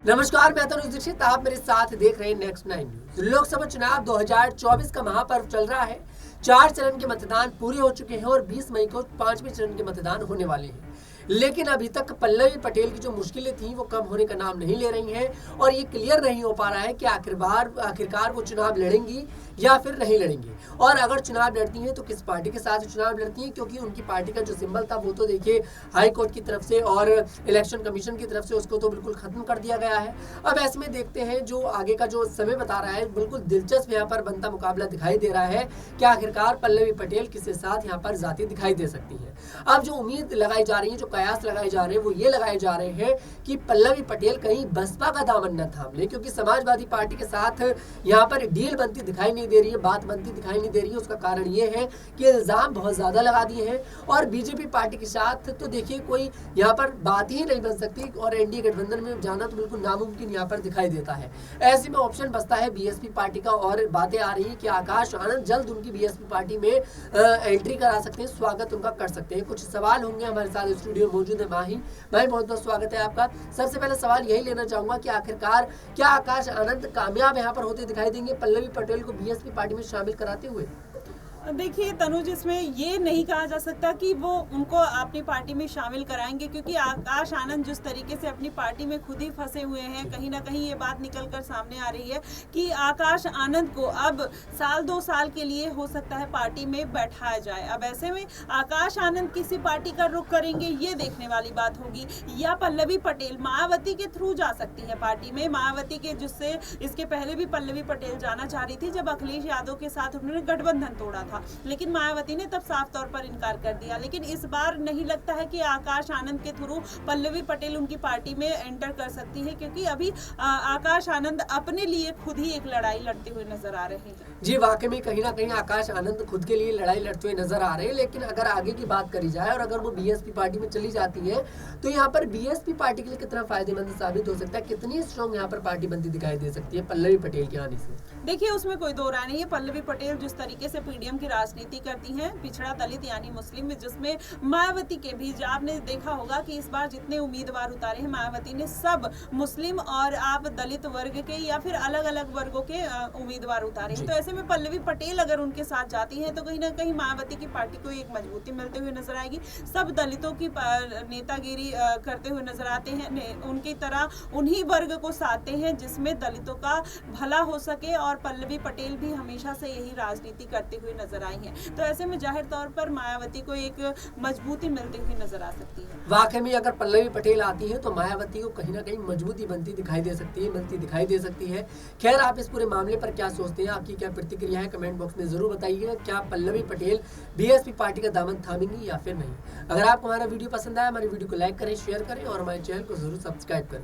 नमस्कार, मैं तनुज दीक्षित। आप मेरे साथ देख रहे हैं नेक्स्ट 9 न्यूज। लोकसभा चुनाव 2024 का महापर्व चल रहा है। 4 चरण के मतदान पूरे हो चुके हैं और 20 मई को 5वें चरण के मतदान होने वाले हैं। लेकिन अभी तक पल्लवी पटेल की जो मुश्किलें थी वो कम होने का नाम नहीं ले रही हैं और ये क्लियर नहीं हो पा रहा है कि आखिरकार वो चुनाव लड़ेंगी या फिर नहीं लड़ेंगी, और अगर चुनाव लड़ती हैं तो किस पार्टी के साथ चुनाव लड़ती हैं, क्योंकि उनकी पार्टी का जो सिंबल था वो तो देखिए हाई कोर्ट की तरफ से और इलेक्शन कमीशन की तरफ से उसको तो बिल्कुल खत्म कर दिया गया है। अब ऐसे में देखते हैं जो आगे का जो समय बता रहा है, बिल्कुल दिलचस्प यहाँ पर बनता मुकाबला दिखाई दे रहा है कि आखिरकार पल्लवी पटेल किसके साथ यहाँ पर जाती दिखाई दे सकती है। अब जो उम्मीद लगाई जा रही है, जो कयास लगाए जा रहे हैं, वो ये लगाए जा रहे हैं कि पल्लवी पटेल कहीं बसपा का दामन न थाम ले, क्योंकि समाजवादी पार्टी के साथ यहाँ पर डील बनती दिखाई नहीं दे रही है, बात बनती दिखाई नहीं दे रही है। उसका कारण ये है कि इल्जाम बहुत ज्यादा लगा दिए हैं और बीजेपी पार्टी के साथ तो देखिए कोई यहाँ पर बात ही नहीं बन सकती और एनडीए गठबंधन में जाना तो बिल्कुल नामुमकिन यहाँ पर दिखाई देता है। ऐसे में ऑप्शन बचता है बीएसपी पार्टी का, और बातें आ रही है कि आकाश आनंद जल्द उनकी बीएसपी पार्टी में एंट्री करा सकते हैं, स्वागत उनका कर सकते हैं। कुछ सवाल होंगे, हमारे साथ स्टूडियो मौजूद है माही भाई, बहुत बहुत स्वागत है आपका। सबसे पहले सवाल यही लेना चाहूंगा कि आखिरकार क्या आकाश आनंद कामयाब यहाँ पर होते दिखाई देंगे पल्लवी पटेल को बीएसपी पार्टी में शामिल कराते हुए? देखिए तनुज, इसमें ये नहीं कहा जा सकता कि वो उनको अपनी पार्टी में शामिल कराएंगे, क्योंकि आकाश आनंद जिस तरीके से अपनी पार्टी में खुद ही फंसे हुए हैं, कहीं ना कहीं ये बात निकल कर सामने आ रही है कि आकाश आनंद को अब साल 2 साल के लिए हो सकता है पार्टी में बैठाया जाए। अब ऐसे में आकाश आनंद किसी पार्टी का रुख करेंगे, ये देखने वाली बात होगी, या पल्लवी पटेल मायावती के थ्रू जा सकती है पार्टी में। मायावती के जिससे इसके पहले भी पल्लवी पटेल जाना चाह रही थी जब अखिलेश यादव के साथ उन्होंने गठबंधन तोड़ा था, लेकिन मायावती ने तब साफ तौर पर इनकार कर दिया। लेकिन इस बार नहीं लगता है कि आकाश आनंद के थ्रू पल्लवी पटेल उनकी पार्टी में एंटर कर सकती है, क्योंकि अभी आकाश आनंद अपने लिए खुद ही एक लड़ाई लड़ते हुए नजर आ रहे हैं। जी वाकई में कहीं ना कहीं आकाश आनंद खुद के लिए लड़ाई लड़ते हुए नजर आ रहे हैं। लेकिन अगर आगे की बात करी जाए और अगर वो बीएसपी पार्टी में चली जाती है तो यहाँ पर बीएसपी पार्टी के लिए कितना फायदेमंद साबित हो सकता है, कितनी स्ट्रॉन्ग यहाँ पर पार्टी बनती दिखाई दे सकती है पल्लवी पटेल के आने से? देखिए, उसमें कोई दो राय नहीं है। पल्लवी पटेल जिस तरीके से पीडीएम की राजनीति करती हैं, पिछड़ा दलित यानी मुस्लिम, जिसमें मायावती के भी, आपने देखा होगा कि इस बार जितने उम्मीदवार उतारे हैं मायावती ने, सब मुस्लिम और आप दलित वर्ग के या फिर अलग अलग वर्गों के उम्मीदवार उतारे हैं। तो ऐसे में पल्लवी पटेल अगर उनके साथ जाती है तो कहीं ना कहीं मायावती की पार्टी को एक मजबूती मिलते हुए नजर आएगी। सब दलितों की नेतागिरी करते हुए नजर आते हैं, उनकी तरह उन्हीं वर्ग को साधते हैं जिसमें दलितों का भला हो सके, और पल्लवी पटेल भी हमेशा से यही राजनीति करते हुए नजर आई हैं। तो ऐसे में जाहिर तौर पर मायावती को एक मजबूती मिलती हुई नजर आ सकती है। वाकई में अगर पल्लवी पटेल आती है तो मायावती को कहीं ना कहीं मजबूती बनती दिखाई दे सकती है, मिलती दिखाई दे सकती है। खैर, आप इस पूरे मामले पर क्या सोचते हैं, आपकी क्या प्रतिक्रिया है, कमेंट बॉक्स में जरूर बताइए। क्या पल्लवी पटेल बीएसपी पार्टी का दामन थामेंगी या फिर नहीं? अगर आपको हमारा वीडियो पसंद आया, हमारे वीडियो को लाइक करें, शेयर करें और हमारे चैनल को जरूर सब्सक्राइब करें।